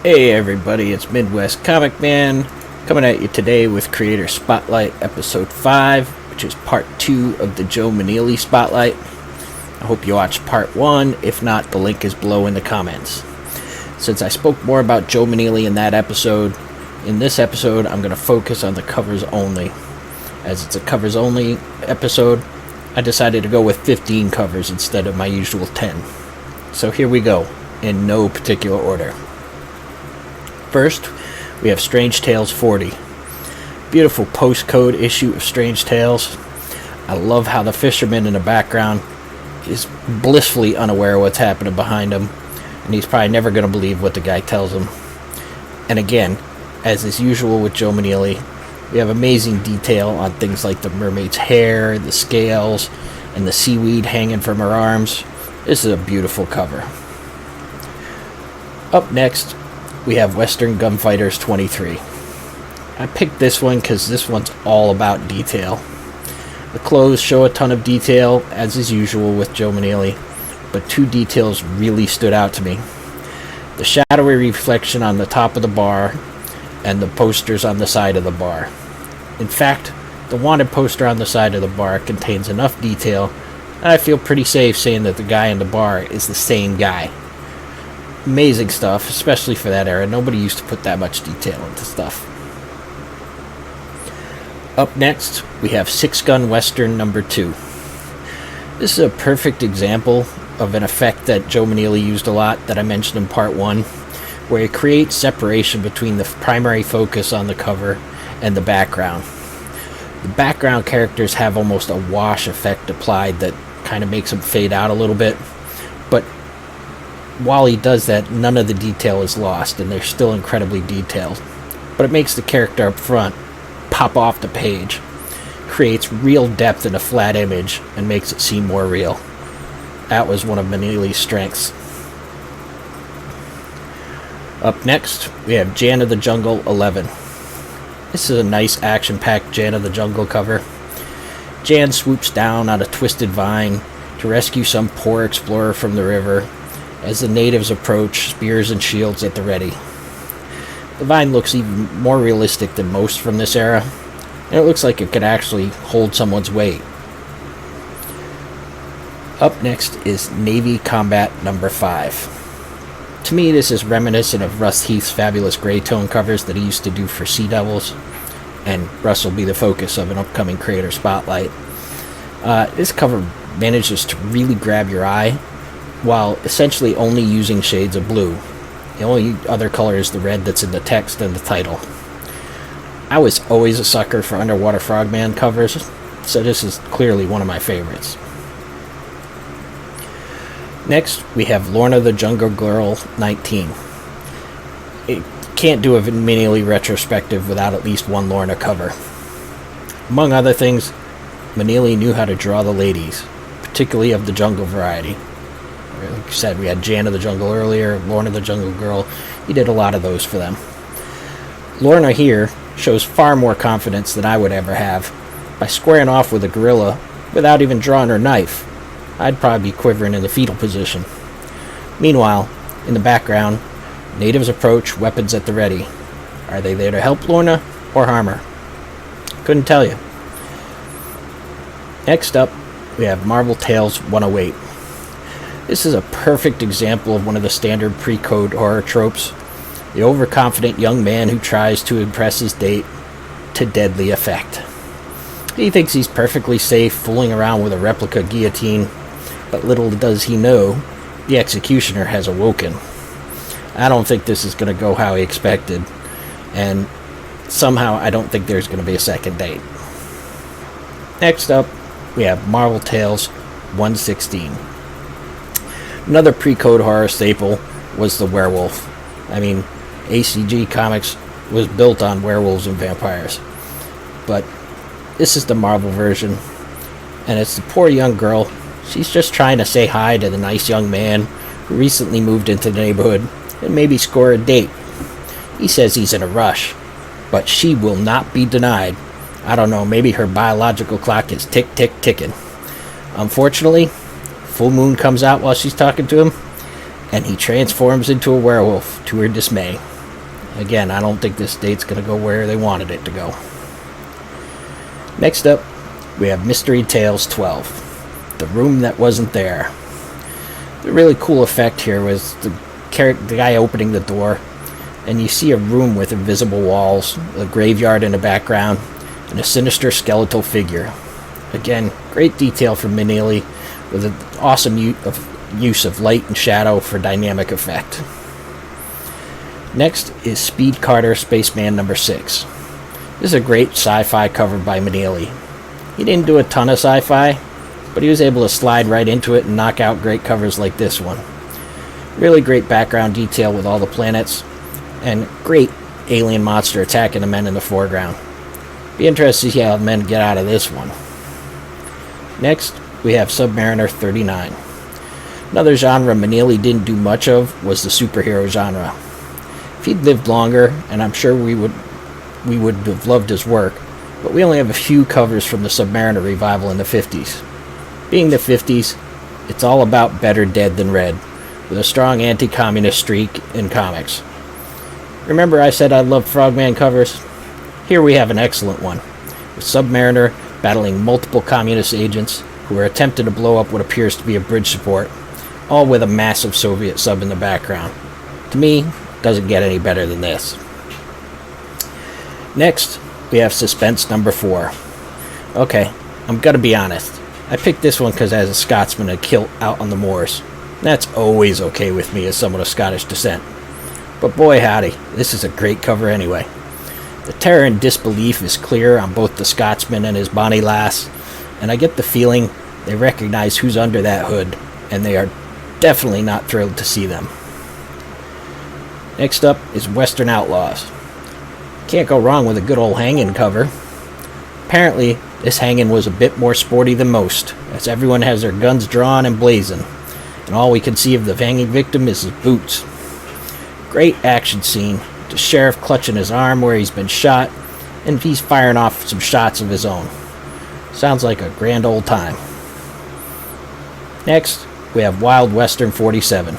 Hey everybody, it's Midwest Comic Man coming at you today with Creator Spotlight Episode 5, which is Part 2 of the Joe Maneely Spotlight. I hope you watched Part 1. If not, the link is below in the comments. Since I spoke more about Joe Maneely in that episode, in this episode I'm going to focus on the covers only. As it's a covers only episode, I decided to go with 15 covers instead of my usual 10. So here we go, in no particular order. First, we have Strange Tales 40. Beautiful postcode issue of Strange Tales. I love how the fisherman in the background is blissfully unaware of what's happening behind him, and he's probably never going to believe what the guy tells him. And again, as is usual with Joe Maneely, we have amazing detail on things like the mermaid's hair, the scales, and the seaweed hanging from her arms. This is a beautiful cover. Up next, we have Western Gunfighters 23. I picked this one because this one's all about detail. The clothes show a ton of detail, as is usual with Joe Maneely, but two details really stood out to me. The shadowy reflection on the top of the bar, and the posters on the side of the bar. In fact, the wanted poster on the side of the bar contains enough detail that I feel pretty safe saying that the guy in the bar is the same guy. Amazing stuff, especially for that era. Nobody used to put that much detail into stuff. Up next, we have Six Gun Western number 2. This is a perfect example of an effect that Joe Maneely used a lot that I mentioned in part 1, where it creates separation between the primary focus on the cover and the background. The background characters have almost a wash effect applied that kind of makes them fade out a little bit, but while he does that, none of the detail is lost, and they're still incredibly detailed. But it makes the character up front pop off the page, creates real depth in a flat image, and makes it seem more real. That was one of Maneely's strengths. Up next, we have Jan of the Jungle 11. This is a nice action-packed Jan of the Jungle cover. Jan swoops down on a twisted vine to rescue some poor explorer from the river. As the natives approach, spears and shields at the ready. The vine looks even more realistic than most from this era, and it looks like it could actually hold someone's weight. Up next is Navy Combat number 5. To me, this is reminiscent of Russ Heath's fabulous gray tone covers that he used to do for Sea Devils, and Russ will be the focus of an upcoming Creator Spotlight. This cover manages to really grab your eye, while essentially only using shades of blue. The only other color is the red that's in the text and the title. I was always a sucker for Underwater Frogman covers, so this is clearly one of my favorites. Next, we have Lorna the Jungle Girl 19. It can't do a Maneely retrospective without at least one Lorna cover. Among other things, Maneely knew how to draw the ladies, particularly of the jungle variety. Like I said, we had Jan of the Jungle earlier, Lorna the Jungle Girl. He did a lot of those for them. Lorna here shows far more confidence than I would ever have by squaring off with a gorilla without even drawing her knife. I'd probably be quivering in the fetal position. Meanwhile, in the background, natives approach, weapons at the ready. Are they there to help Lorna or harm her? Couldn't tell you. Next up, we have Marvel Tales 108. This is a perfect example of one of the standard pre-code horror tropes. The overconfident young man who tries to impress his date to deadly effect. He thinks he's perfectly safe fooling around with a replica guillotine, but little does he know, the executioner has awoken. I don't think this is going to go how he expected, and somehow I don't think there's going to be a second date. Next up, we have Marvel Tales 116. Another pre-code horror staple was the werewolf. I mean, ACG Comics was built on werewolves and vampires. But this is the Marvel version, and it's the poor young girl. She's just trying to say hi to the nice young man who recently moved into the neighborhood and maybe score a date. He says he's in a rush, but she will not be denied. I don't know, maybe her biological clock is ticking. Unfortunately, full moon comes out while she's talking to him, and he transforms into a werewolf to her dismay. Again, I don't think this date's going to go where they wanted it to go. Next up, we have Mystery Tales 12, The Room That Wasn't There. The really cool effect here was the guy opening the door, and you see a room with invisible walls, a graveyard in the background, and a sinister skeletal figure. Again, great detail from Manili, with an awesome use of light and shadow for dynamic effect. Next is Speed Carter Spaceman number 6. This is a great sci-fi cover by Manili. He didn't do a ton of sci-fi, but he was able to slide right into it and knock out great covers like this one. Really great background detail with all the planets, and great alien monster attacking the men in the foreground. Be interested to see how the men get out of this one. Next, we have Submariner 39. Another genre Manili didn't do much of was the superhero genre. If he'd lived longer, and I'm sure we would have loved his work, but we only have a few covers from the Submariner Revival in the 50s. Being the 50s, it's all about better dead than red, with a strong anti-communist streak in comics. Remember I said I loved Frogman covers? Here we have an excellent one, with Submariner battling multiple communist agents who are attempting to blow up what appears to be a bridge support, all with a massive Soviet sub in the background. To me, doesn't get any better than this. Next, we have Suspense number 4. Okay, I'm gonna be honest. I picked this one because as a Scotsman, a kilt out on the moors. That's always okay with me as someone of Scottish descent. But boy howdy, this is a great cover anyway. The terror and disbelief is clear on both the Scotsman and his bonny lass, and I get the feeling they recognize who's under that hood, and they are definitely not thrilled to see them. Next up is Western Outlaws. Can't go wrong with a good old hanging cover. Apparently, this hanging was a bit more sporty than most, as everyone has their guns drawn and blazing, and all we can see of the hanging victim is his boots. Great action scene, the sheriff clutching his arm where he's been shot, and he's firing off some shots of his own. Sounds like a grand old time. Next, we have Wild Western 47.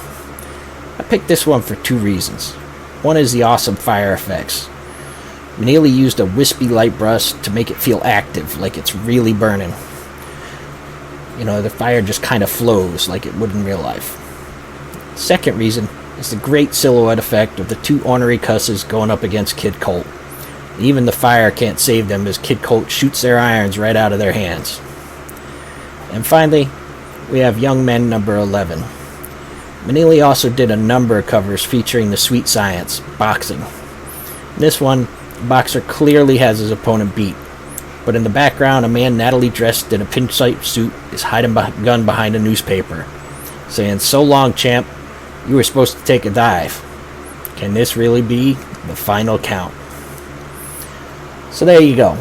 I picked this one for two reasons. One is the awesome fire effects. Manili used a wispy light brush to make it feel active, like it's really burning. You know, the fire just kind of flows like it would in real life. Second reason is the great silhouette effect of the two ornery cusses going up against Kid Colt. Even the fire can't save them as Kid Colt shoots their irons right out of their hands. And finally, we have Young Men number 11. Manili also did a number of covers featuring the Sweet Science, boxing. In this one, the boxer clearly has his opponent beat, but in the background, a man nattily dressed in a pinstripe suit is hiding a gun behind a newspaper, saying, "So long, champ. You were supposed to take a dive." Can this really be the final count? So there you go.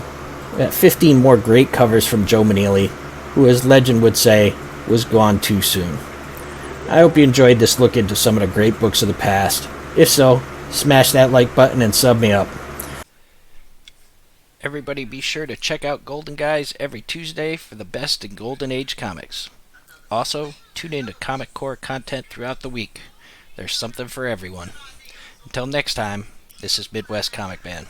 We got 15 more great covers from Joe Manili, who, as legend would say, was gone too soon. I hope you enjoyed this look into some of the great books of the past. If so, smash that like button and sub me up. Everybody be sure to check out Golden Guys every Tuesday for the best in Golden Age comics. Also, tune in to Comic Core content throughout the week. There's something for everyone. Until next time, this is Midwest Comic Man.